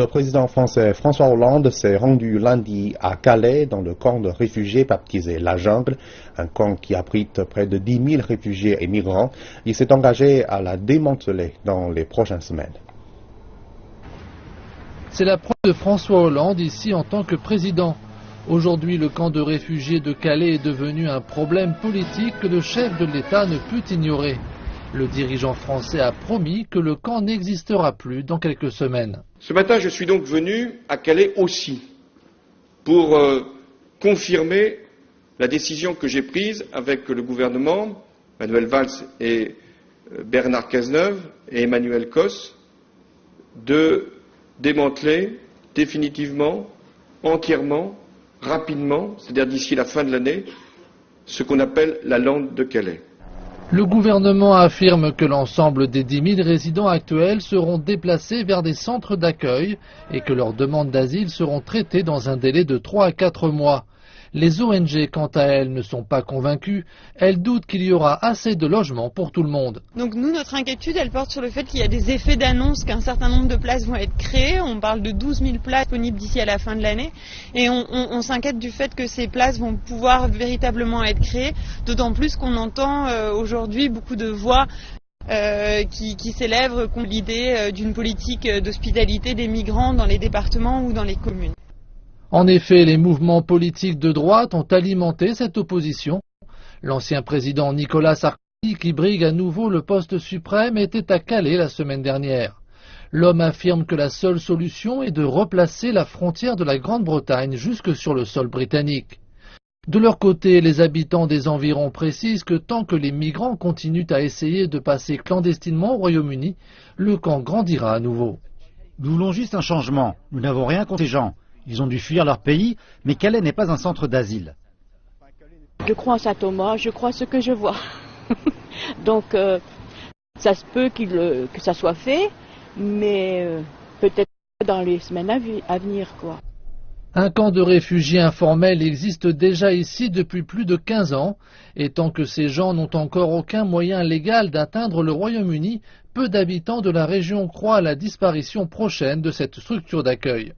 Le président français François Hollande s'est rendu lundi à Calais dans le camp de réfugiés baptisé La Jungle, un camp qui abrite près de 10 000 réfugiés et migrants. Il s'est engagé à la démanteler dans les prochaines semaines. C'est la preuve de François Hollande ici en tant que président. Aujourd'hui, le camp de réfugiés de Calais est devenu un problème politique que le chef de l'État ne peut ignorer. Le dirigeant français a promis que le camp n'existera plus dans quelques semaines. Ce matin, je suis donc venu à Calais aussi pour confirmer la décision que j'ai prise avec le gouvernement, Manuel Valls et Bernard Cazeneuve et Emmanuel Cos, de démanteler définitivement, entièrement, rapidement, c'est-à-dire d'ici la fin de l'année, ce qu'on appelle la lande de Calais. Le gouvernement affirme que l'ensemble des 10 000 résidents actuels seront déplacés vers des centres d'accueil et que leurs demandes d'asile seront traitées dans un délai de 3 à 4 mois. Les ONG, quant à elles, ne sont pas convaincues. Elles doutent qu'il y aura assez de logements pour tout le monde. Donc nous, notre inquiétude, elle porte sur le fait qu'il y a des effets d'annonce qu'un certain nombre de places vont être créées. On parle de 12 000 places disponibles d'ici à la fin de l'année. Et on s'inquiète du fait que ces places vont pouvoir véritablement être créées. D'autant plus qu'on entend aujourd'hui beaucoup de voix qui s'élèvent contre l'idée d'une politique d'hospitalité des migrants dans les départements ou dans les communes. En effet, les mouvements politiques de droite ont alimenté cette opposition. L'ancien président Nicolas Sarkozy, qui brigue à nouveau le poste suprême, était à Calais la semaine dernière. L'homme affirme que la seule solution est de replacer la frontière de la Grande-Bretagne jusque sur le sol britannique. De leur côté, les habitants des environs précisent que tant que les migrants continuent à essayer de passer clandestinement au Royaume-Uni, le camp grandira à nouveau. Nous voulons juste un changement. Nous n'avons rien contre ces gens. Ils ont dû fuir leur pays, mais Calais n'est pas un centre d'asile. Je crois en Saint Thomas, je crois ce que je vois. Donc, ça se peut que ça soit fait, mais peut-être dans les semaines à venir, quoi. Un camp de réfugiés informels existe déjà ici depuis plus de 15 ans, et tant que ces gens n'ont encore aucun moyen légal d'atteindre le Royaume-Uni, peu d'habitants de la région croient à la disparition prochaine de cette structure d'accueil.